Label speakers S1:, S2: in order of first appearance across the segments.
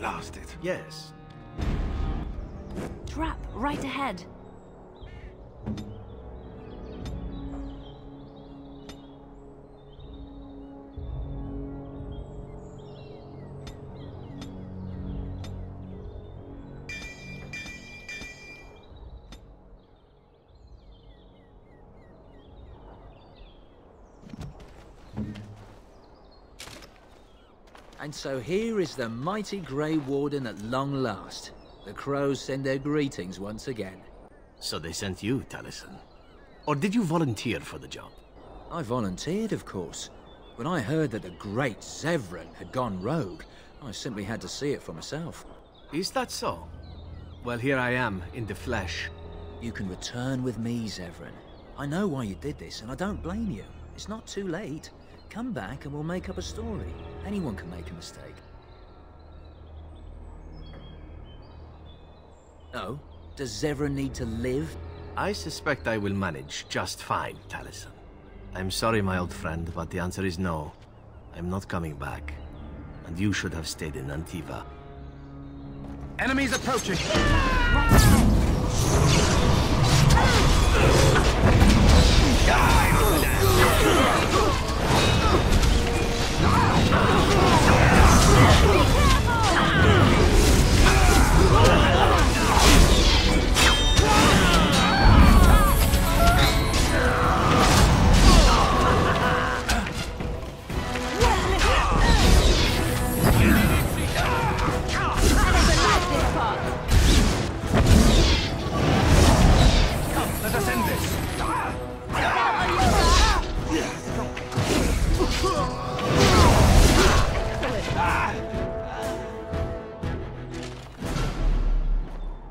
S1: blasted.
S2: Yes.
S3: Trap right ahead.
S4: And so here is the mighty Grey Warden at long last. The crows send their greetings once again.
S2: So they sent you, Taliesen. Or did you volunteer for the job?
S4: I volunteered, of course. When I heard that the great Zevran had gone rogue, I simply had to see it for myself.
S2: Is that so? Well, here I am, in the flesh.
S4: You can return with me, Zevran. I know why you did this, and I don't blame you. It's not too late. Come back and we'll make up a story. Anyone can make a mistake. Oh? Does Zevran need to live?
S2: I suspect I will manage just fine, Taliesen. I'm sorry, my old friend, but the answer is no. I'm not coming back. And you should have stayed in Antiva.
S1: Enemies approaching!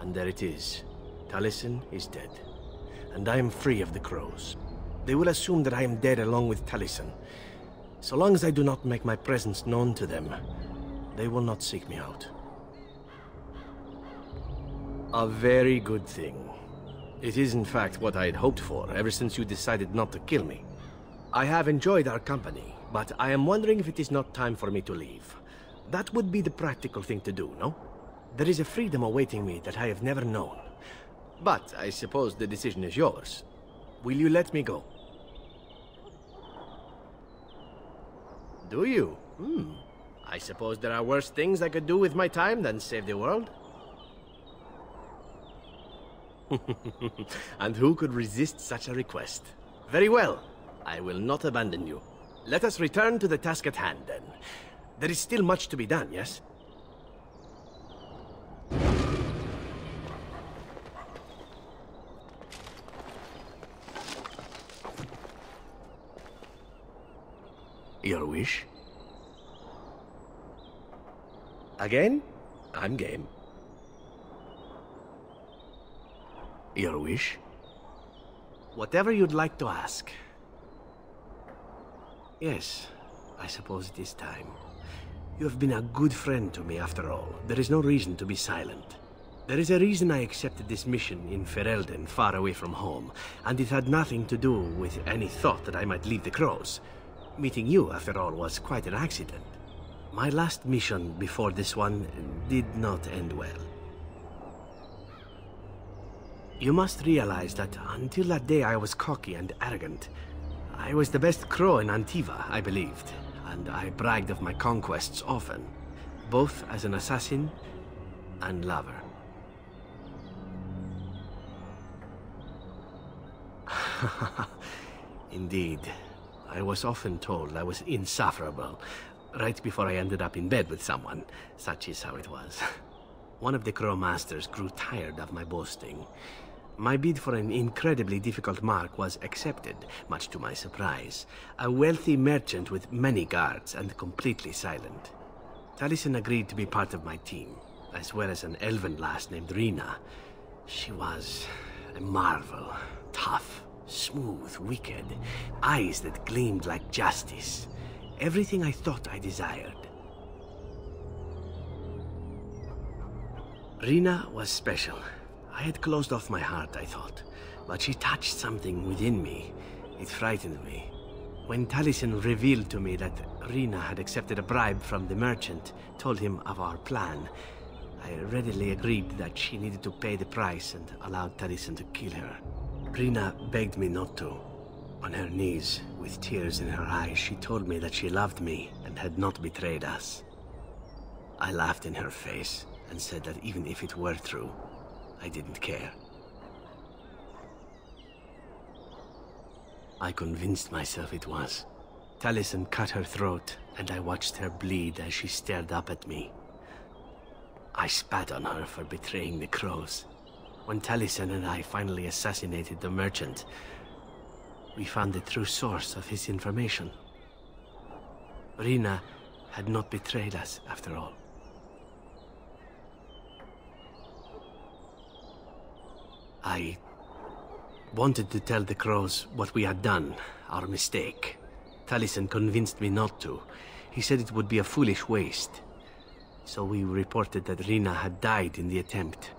S2: And there it is. Taliesen is dead. And I am free of the crows. They will assume that I am dead along with Taliesen. So long as I do not make my presence known to them, they will not seek me out. A very good thing. It is in fact what I had hoped for ever since you decided not to kill me. I have enjoyed our company, but I am wondering if it is not time for me to leave. That would be the practical thing to do, no? There is a freedom awaiting me that I have never known. But I suppose the decision is yours. Will you let me go? Do you? I suppose there are worse things I could do with my time than save the world. And who could resist such a request? Very well. I will not abandon you. Let us return to the task at hand, then. There is still much to be done, yes? Your wish? Again? I'm game. Your wish? Whatever you'd like to ask. Yes, I suppose it is time. You have been a good friend to me after all. There is no reason to be silent. There is a reason I accepted this mission in Ferelden, far away from home, and it had nothing to do with any thought that I might leave the crows. Meeting you, after all, was quite an accident. My last mission before this one did not end well. You must realize that until that day I was cocky and arrogant. I was the best crow in Antiva, I believed, and I bragged of my conquests often, both as an assassin and lover. Indeed, I was often told I was insufferable, right before I ended up in bed with someone. Such is how it was. One of the crow masters grew tired of my boasting. My bid for an incredibly difficult mark was accepted, much to my surprise. A wealthy merchant with many guards and completely silent. Taliesen agreed to be part of my team, as well as an elven lass named Rinna. She was a marvel. Tough, smooth, wicked. Eyes that gleamed like justice. Everything I thought I desired. Rinna was special. I had closed off my heart, I thought, but she touched something within me. It frightened me. When Taliesen revealed to me that Rinna had accepted a bribe from the merchant, told him of our plan, I readily agreed that she needed to pay the price and allowed Taliesen to kill her. Rinna begged me not to. On her knees, with tears in her eyes, she told me that she loved me and had not betrayed us. I laughed in her face and said that even if it were true, I didn't care. I convinced myself it was. Taliesen cut her throat, and I watched her bleed as she stared up at me. I spat on her for betraying the crows. When Taliesen and I finally assassinated the merchant, we found the true source of his information. Rinna had not betrayed us, after all. I wanted to tell the crows what we had done, our mistake. Taliesen convinced me not to. He said it would be a foolish waste. So we reported that Rinna had died in the attempt.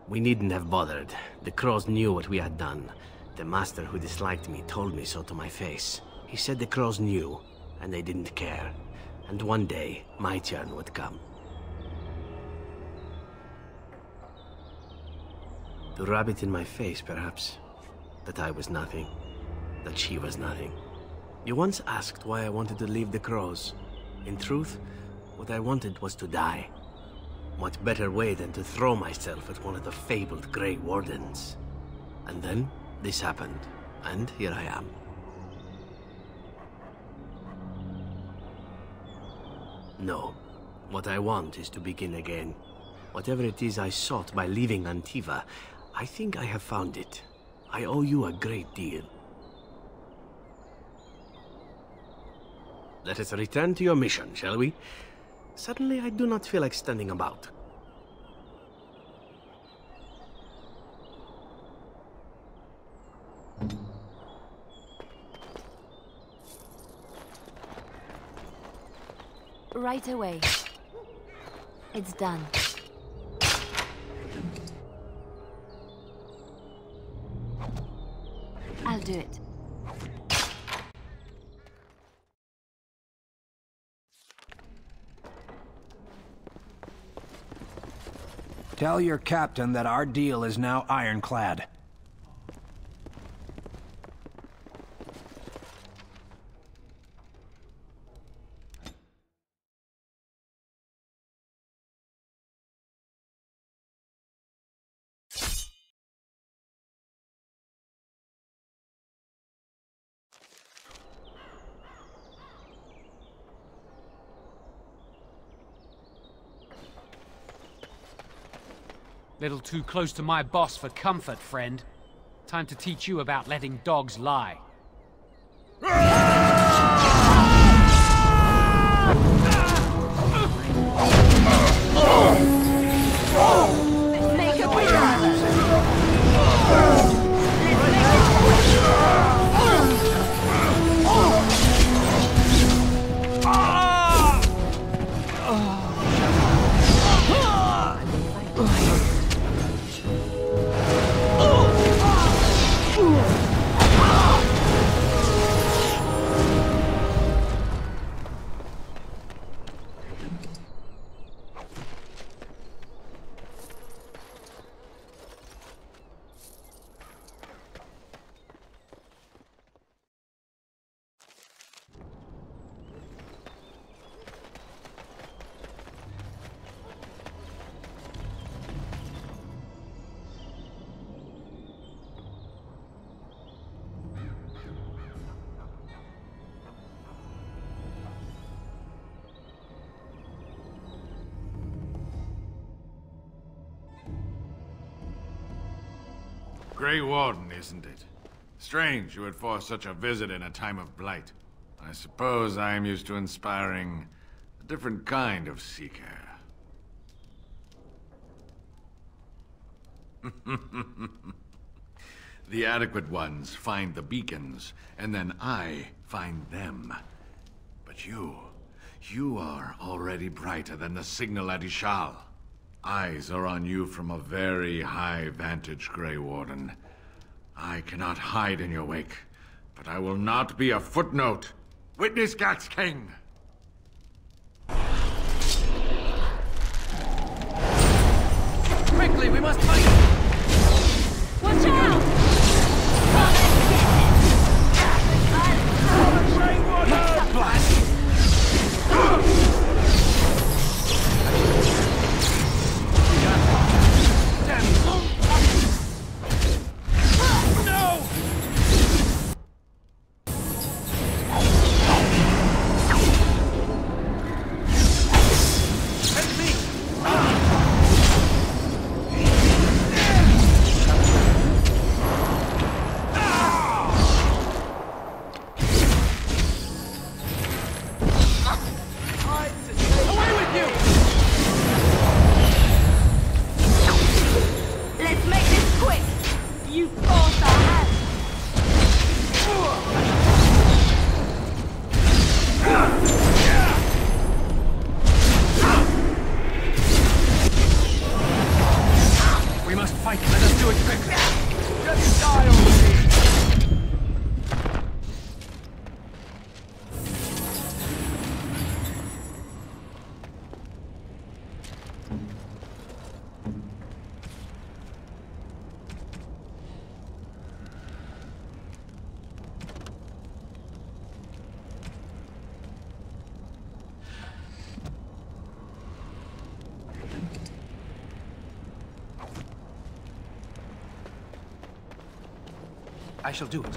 S2: We needn't have bothered. The crows knew what we had done. The master who disliked me told me so to my face. He said the crows knew, and they didn't care. And one day, my turn would come. To rub it in my face, perhaps. That I was nothing. That she was nothing. You once asked why I wanted to leave the crows. In truth, what I wanted was to die. What better way than to throw myself at one of the fabled Grey Wardens? And then, this happened, and here I am. No. What I want is to begin again. Whatever it is I sought by leaving Antiva, I think I have found it. I owe you a great deal. Let us return to your mission, shall we? Suddenly, I do not feel like standing about.
S3: Right away. It's done. I'll do it.
S1: Tell your captain that our deal is now ironclad.
S5: Little too close to my boss for comfort, friend. Time to teach you about letting dogs lie.
S6: Grey Warden, isn't it? Strange you would force such a visit in a time of blight. I suppose I am used to inspiring a different kind of seeker. The adequate ones find the beacons, and then I find them. But you are already brighter than the signal at Ishal. Eyes are on you from a very high vantage, Grey Warden. I cannot hide in your wake. But I will not be a footnote. Witness Gax King.
S5: Quickly, we must fight!
S3: Watch out!
S1: I shall do it.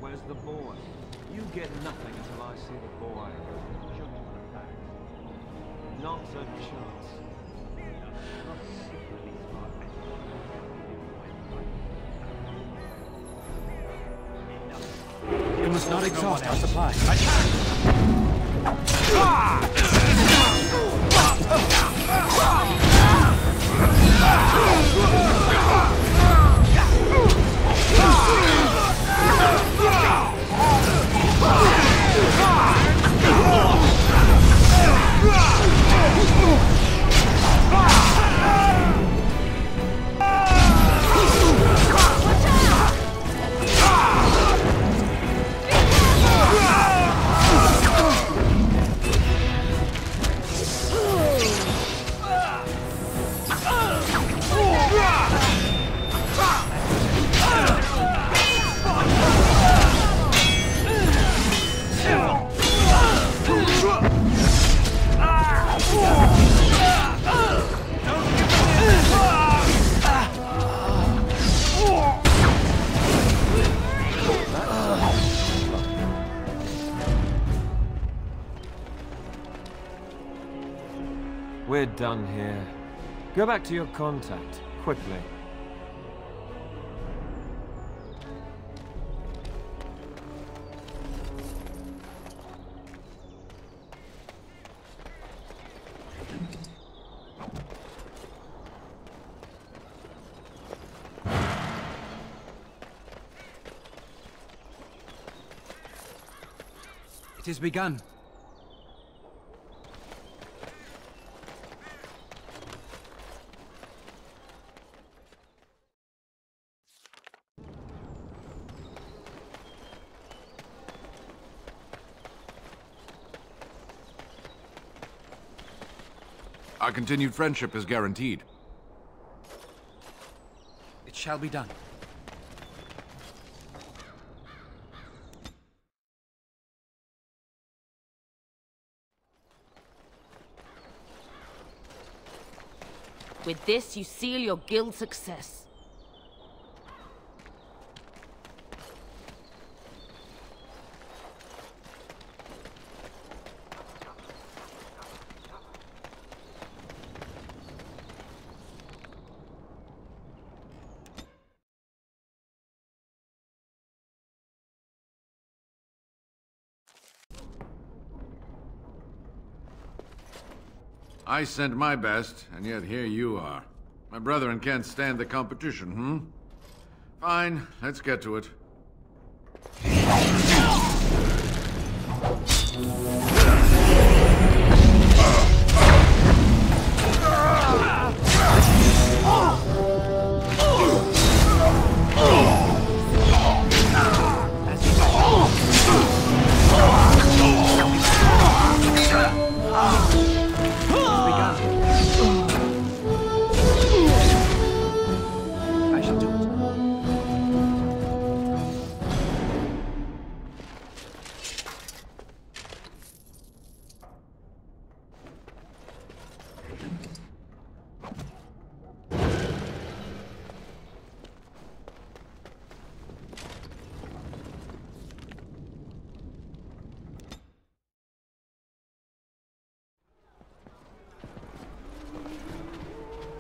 S7: Where's the boy? You get nothing until I see the boy. Not a chance.
S1: We must not exhaust our supply.
S7: We're done here. Go back to your contact, quickly.
S1: It has begun.
S6: Our continued friendship is guaranteed.
S1: It shall be done.
S3: With this, you seal your guild's success.
S6: I sent my best, and yet here you are. My brethren can't stand the competition, hmm? Fine, let's get to it.
S1: I shall do it.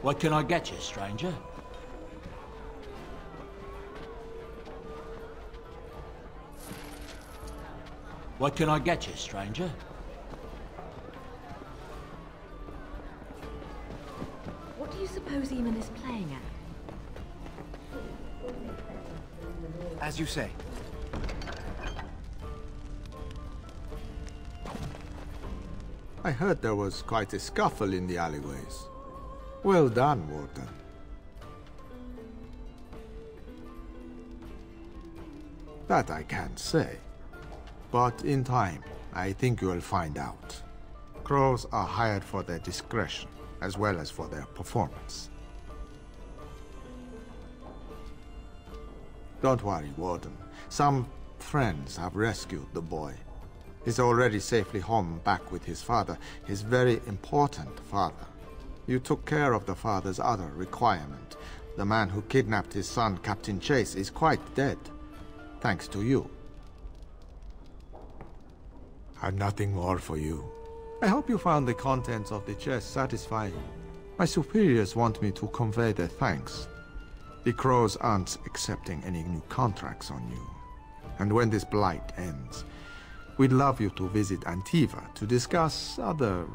S8: What can I get you, stranger? What can I get you, stranger?
S3: What do you suppose Eamon is playing at?
S1: As you say.
S9: I heard there was quite a scuffle in the alleyways. Well done, Warden. That I can't say. But in time, I think you'll find out. Crows are hired for their discretion, as well as for their performance. Don't worry, Warden. Some friends have rescued the boy. He's already safely home back with his father, his very important father. You took care of the father's other requirement. The man who kidnapped his son, Captain Chase, is quite dead. Thanks to you. I've nothing more for you. I hope you found the contents of the chest satisfying. My superiors want me to convey their thanks. The Crows aren't accepting any new contracts on you. And when this blight ends, we'd love you to visit Antiva to discuss other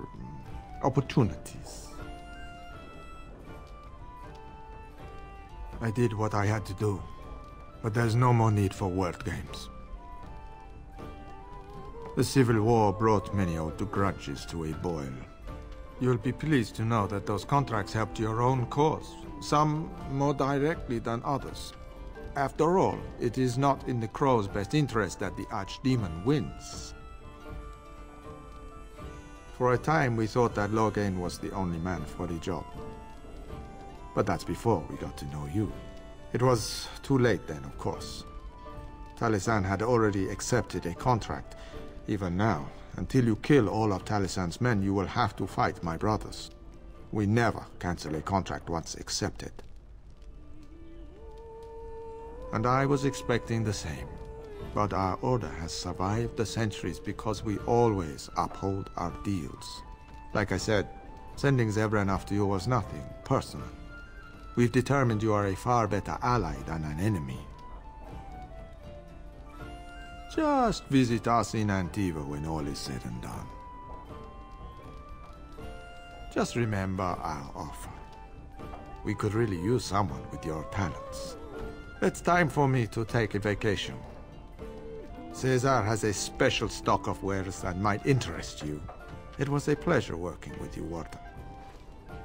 S9: opportunities. I did what I had to do, but there's no more need for word games. The Civil War brought many old grudges to a boil. You'll be pleased to know that those contracts helped your own cause, some more directly than others. After all, it is not in the Crow's best interest that the Archdemon wins. For a time, we thought that Logain was the only man for the job. But that's before we got to know you. It was too late then, of course. Taliesen had already accepted a contract. Even now, until you kill all of Taliesen's men, you will have to fight my brothers. We never cancel a contract once accepted. And I was expecting the same. But our order has survived the centuries because we always uphold our deals. Like I said, sending Zevran after you was nothing personal. We've determined you are a far better ally than an enemy. Just visit us in Antiva when all is said and done. Just remember our offer. We could really use someone with your talents. It's time for me to take a vacation. Caesar has a special stock of wares that might interest you. It was a pleasure working with you, Warden.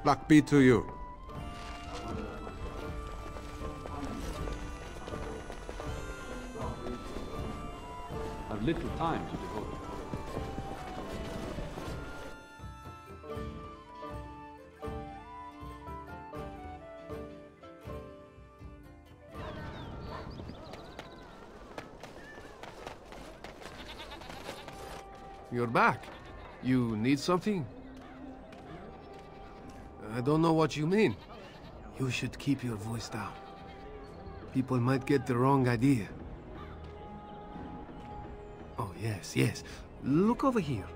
S9: Luck be to you.
S5: I've little time to devote.
S10: You're back. You need something? I don't know what you mean. You should keep your voice down. People might get the wrong idea. Oh, yes, yes. Look over here.